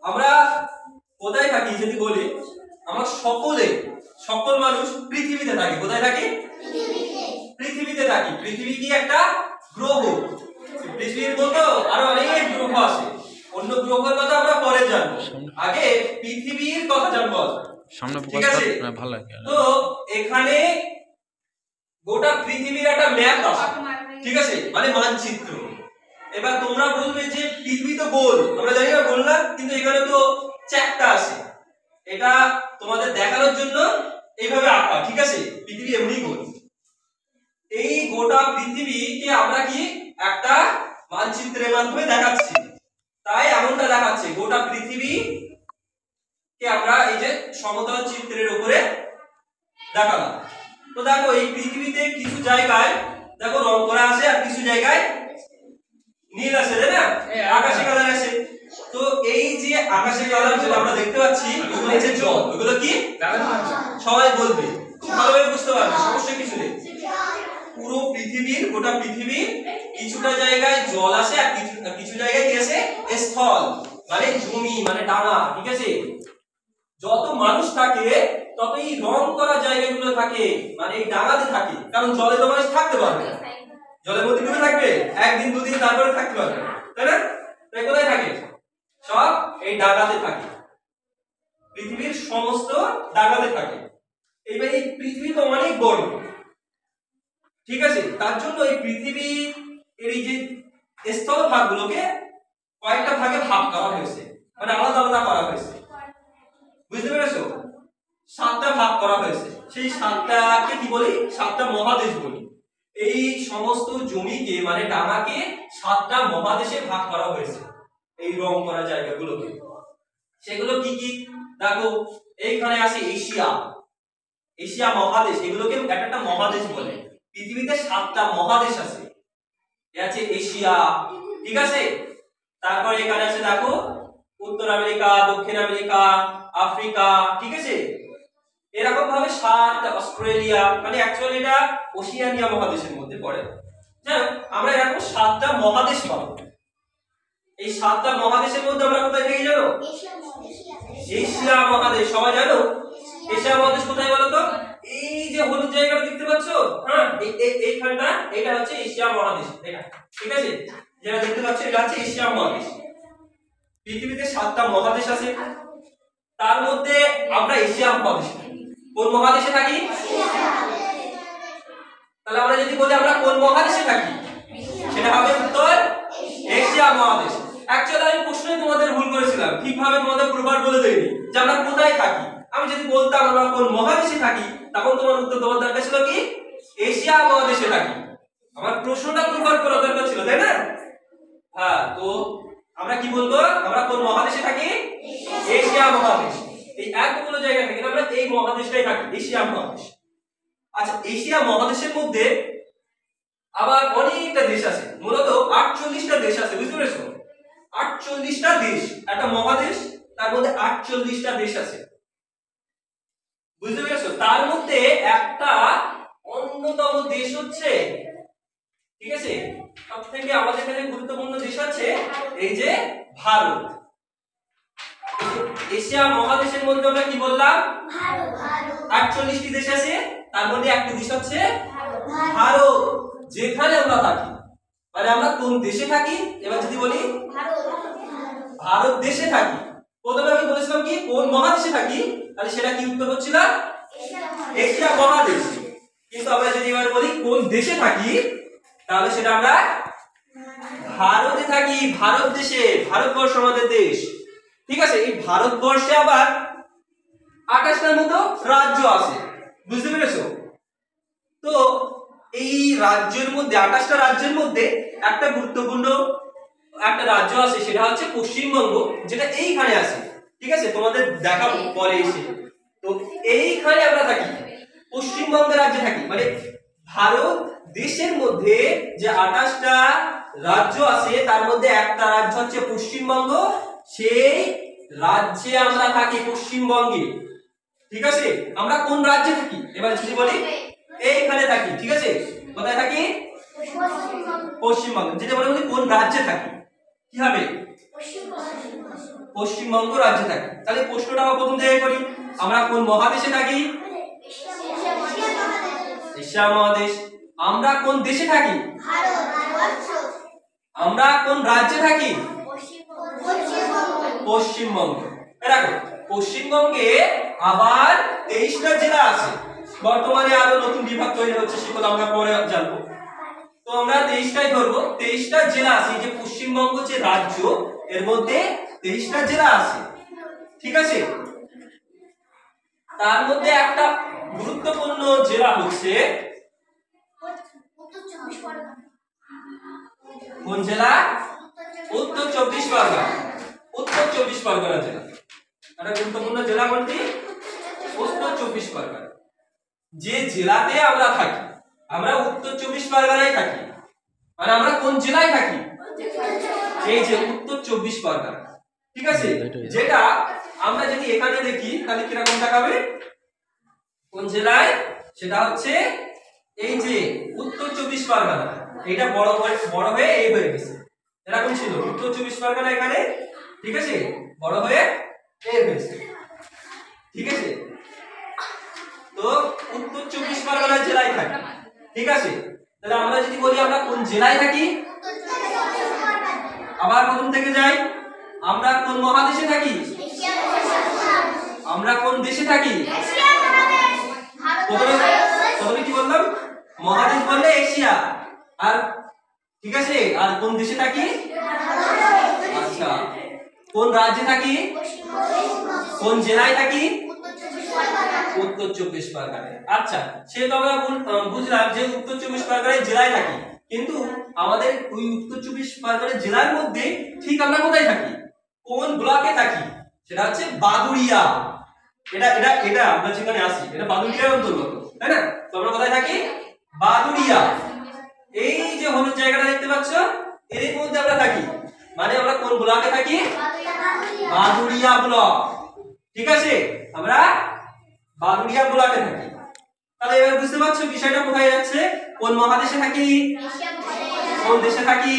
আমরা কোথায় থাকি যদি বলি, আমরা সকল মানুষ পৃথিবীতে থাকি। কোথায় থাকি? পৃথিবীতে থাকি। পৃথিবী কি একটা গ্রহ? পৃথিবীর মতো আরো অনেক গ্রহ আছে। অন্য গ্রহের কথা আমরা পরে জানবো, আগে পৃথিবীর কথা জানবো। ঠিক আছে, তো এখানে গোটা পৃথিবীর একটা ম্যাপ আছে, ঠিক আছে, মানে মানচিত্র। এবার তোমরা বলবে যে পৃথিবী তো গোল, আমরা জানি না গোল না, কিন্তু এখানে তো চ্যাপ্টা আছে। এটা তোমাদের দেখানোর জন্য এইভাবে আঁকা, ঠিক আছে। পৃথিবী এমনি গোল। এই গোটা পৃথিবীকে আমরা কি একটা মানচিত্রের মাধ্যমে দেখাচ্ছি, তাই এমনটা দেখাচ্ছে। গোটা পৃথিবী কে আমরা এই যে সমতল চিত্রের উপরে দেখালাম। তো দেখো এই পৃথিবীতে কিছু জায়গায় দেখো রং করা আছে, আর কিছু জায়গায় নীল আছে, তাই না? আকাশি কালার আছে। তো এই যে আকাশি কালার যেটা আমরা দেখতে পাচ্ছি, এগুলো হচ্ছে জল। এগুলো কি সবাই বলবে, খুব ভালোভাবে বুঝতে পারবে, সমস্যা কিছু নেই। পুরো পৃথিবীর, গোটা পৃথিবীর কিছুটা জায়গায় জল আছে, আর কিছু জায়গায় কি আছে? স্থল, মানে জমি, মানে ডাঙা, ঠিক আছে। যত মানুষ থাকে তত এই রং করা জায়গাগুলো থাকে, মানে এই ডাঙাতে থাকে। কারণ জলে তো মানুষ থাকতে পারবে না, জলের মধ্যে ডুবে থাকবে একদিন দুদিন, তারপরে থাকতে পারবে না, তাই না? তাই কোথায় থাকে? সব এই ডাঙাতে থাকে। পৃথিবীর সমস্ত ডাঙাতে থাকে। এইবার এই পৃথিবী তো অনেক বড়, ঠিক আছে। তার জন্য এই পৃথিবী এর এই যে স্থল ভাগগুলোকে কয়েকটা ভাগে ভাগ করা হয়েছে, মানে আলাদা আলাদা করা হয়েছে, বুঝতে পেরেছো? 7টা ভাগ করা হয়েছে। সেই 7টাকে কি বলি? 7টা মহাদেশ বলি। এই সমস্ত জমিকে, মানে ডাঙাকে 7টা মহাদেশে ভাগ করা হয়েছে, এই রং করা জায়গাগুলোকে। সেগুলো কি কি দেখো, এইখানে আছে এশিয়া মহাদেশ। এগুলোকে একটা মহাদেশ বলে। পৃথিবীতে 7টা মহাদেশ আছে। আছে এশিয়া, ঠিক আছে। তারপর এখানে আছে দেখো উত্তর আমেরিকা, দক্ষিণ আমেরিকা, আফ্রিকা, ঠিক আছে। এরকম ভাবে 7টা, অস্ট্রেলিয়া, মানে অ্যাকচুয়ালি এটা ওশিয়ানিয়া মহাদেশের মধ্যে পড়ে। যাই হোক, আমরা এরকম 7টা মহাদেশ পাবো। এই 7টা মহাদেশের মধ্যে আমরা কোথায় থাকি জানো? এশিয়া মহাদেশ। সবাই জানো এশিয়া মহাদেশ কোথায় বলো তো? এই যে হলুদ জায়গাটা দেখতে পাচ্ছ, হ্যাঁ, এইখানটা, এটা হচ্ছে এশিয়া মহাদেশ। এটা, ঠিক আছে, যেটা দেখতে পাচ্ছ এটা হচ্ছে এশিয়া মহাদেশ। পৃথিবীতে 7টা মহাদেশ আছে, তার মধ্যে আমরা এশিয়া মহাদেশে থাকি। কোন মহাদেশে থাকি? তাহলে আমরা যদি বলি আমরা কোন মহাদেশে থাকি, সেটা হবে উত্তর এশিয়া মহাদেশ। অ্যাকচুয়ালি আমি প্রশ্নই তোমাদের ভুল করেছিলাম, ঠিকভাবে তোমাদের প্রপার বলে দেইনি যে আমরা কোথায় থাকি। আমি যদি বলতাম আমরা কোন মহাদেশে থাকি, তখন তোমার উত্তর দেওয়ার দরকার ছিল কি এশিয়া মহাদেশে থাকি। আমার প্রশ্নটা প্রপার করার দরকার ছিল, তাই না? হ্যাঁ, তো আমরা কি বলবো? আমরা কোন মহাদেশে থাকি? এশিয়া মহাদেশ। এই এতগুলো জায়গা থেকে আমরা এই মহাদেশটাই থাকি, এশিয়া মহাদেশ। আচ্ছা, এশিয়া মহাদেশের মধ্যে আবার অনেকটা দেশ আছে, মূলত 48টা দেশ আছে, বুঝতে পেরেছো? 48টা দেশ, একটা মহাদেশ, তার মধ্যে 48টা দেশ আছে, বুঝতে পেরেছো? তার মধ্যে একটা অন্যতম দেশ হচ্ছে, ঠিক আছে, সব থেকে আমাদের কাছে গুরুত্বপূর্ণ দেশ আছে এই যে ভারত। এশিয়া মহাদেশের মধ্যে আমরা কি বললাম? 48টি দেশ আছে, তার মধ্যে একটি দেশ হচ্ছে ভারত, যেখানে আমরা থাকি। মানে আমরা কোন দেশে থাকি? এবার যদি বলি ভারত দেশে থাকি, প্রথমে আমি বলেছিলাম কি কোন মহাদেশে থাকি, তাহলে সেটা কি উত্তর হচ্ছিল? এশিয়া মহাদেশ। কিন্তু আমরা যদি এবার বলি কোন দেশে থাকি, তাহলে সেটা আমরা ভারতে থাকি, ভারত দেশে। ভারতবর্ষ আমাদের দেশ, ঠিক আছে। এই ভারতবর্ষে আবার 28টার মতো রাজ্য আছে, বুঝতে পেরেছো? তো এই রাজ্যের মধ্যে, 28টা রাজ্যের মধ্যে একটা গুরুত্বপূর্ণ একটা রাজ্য আছে, সেটা হচ্ছে পশ্চিমবঙ্গ, যেটা এইখানে আছে, ঠিক আছে। তোমাদের দেখাবো পরে এসে। তো এইখানে আমরা থাকি, পশ্চিমবঙ্গ রাজ্যে থাকি। মানে ভারত দেশের মধ্যে যে 28টা রাজ্য আছে, তার মধ্যে একটা রাজ্য হচ্ছে পশ্চিমবঙ্গ। সেই রাজ্যে আমরা থাকি, পশ্চিমবঙ্গে, ঠিক আছে। আমরা কোন রাজ্যে থাকি? এবার যদি বলি এইখানে থাকি, ঠিক আছে। কোথায় থাকি? পশ্চিমবঙ্গ। যদি আমরা বলি কোন রাজ্যে থাকি, কি হবে? পশ্চিমবঙ্গ রাজ্যে থাকি। তাহলে প্রশ্নটা আমরা প্রথম থেকে করি, আমরা কোন মহাদেশে থাকি? এশিয়া মহাদেশ। আমরা কোন দেশে থাকি? আমরা কোন রাজ্যে থাকি? পশ্চিমবঙ্গ। দেখো পশ্চিমবঙ্গে আবার 23টা জেলা আছে। বর্তমানে আরো নতুন বিভাগ তৈরি হচ্ছে, সেগুলো আমরা পরে জানবো। তো আমরা 23টাই ধরবো। 23টা জেলা আছে। এই যে পশ্চিমবঙ্গ যে রাজ্য, এর মধ্যে 23টা জেলা আছে, ঠিক আছে? তার মধ্যে একটা গুরুত্বপূর্ণ জেলা হচ্ছে কোন জেলা? উত্তর 24 পরগনা। উত্তর 24 পরগনা জেলা একটা গুরুত্বপূর্ণ জেলা। কোনটি? উত্তর 24 পরগনা। যে জেলাতে আমরা থাকি, আমরা উত্তর 24 পরগনায় থাকি, মানে আমরা কোন জেলায় থাকি? এই যে উত্তর 24 পরগনা, ঠিক আছে? যেটা আমরা যদি এখানে দেখি তাহলে কিরকম দেখাবে? কোন জেলায়? সেটা হচ্ছে এই যে উত্তর 24 পরগনা। এটা বড় হয়ে এই হয়ে গেছে। এরকম ছিল উত্তর 24 পরগনা এখানে, ঠিক আছে? বড় হয়ে এই হয়েছে, ঠিক আছে? তো উত্তর 24 পরগনা জেলায় থাকি, ঠিক আছে? তাহলে আমরা যদি বলি আমরা কোন জেলায় থাকি, আবার প্রথম থেকে যাই, আমরা কোন মহাদেশে থাকি? আমরা কোন দেশে থাকি? প্রথমে কি বললাম? মহাদেশ বললে এশিয়া, আর ঠিক আছে, আর কোন দেশে থাকি? আচ্ছা, কোন রাজ্যে থাকি? কোন জেলায় থাকি? উত্তর 24 পরগনায়। আচ্ছা, সেটা আমরা বুঝলাম যে উত্তর 24 পরগনায় জেলায় থাকি, কিন্তু আমাদের ওই উত্তর 24 পরগনা জেলার মধ্যে ঠিক আমরা কোথায় থাকি? কোন ব্লকে থাকি? সেটা হচ্ছে বাদুড়িয়া। এটা এটা এটা আমরা যেখানে আছি এটা বাদুড়িয়ার অন্তর্গত, তাই না? তো আমরা কোথায় থাকি? বাদুড়িয়া। এই যে হলুদ জায়গাটা দেখতে পাচ্ছ, এর মধ্যে আমরা থাকি, মানে আমরা কোন ব্লকে থাকি? বাদুড়িয়া ব্লক, ঠিক আছে? আমরা বাদুড়িয়া ব্লকে থাকি। তাহলে এবার বুঝতে পারছো বিষয়টা কোথায় যাচ্ছে? কোন মহাদেশে থাকি? কোন দেশে থাকি?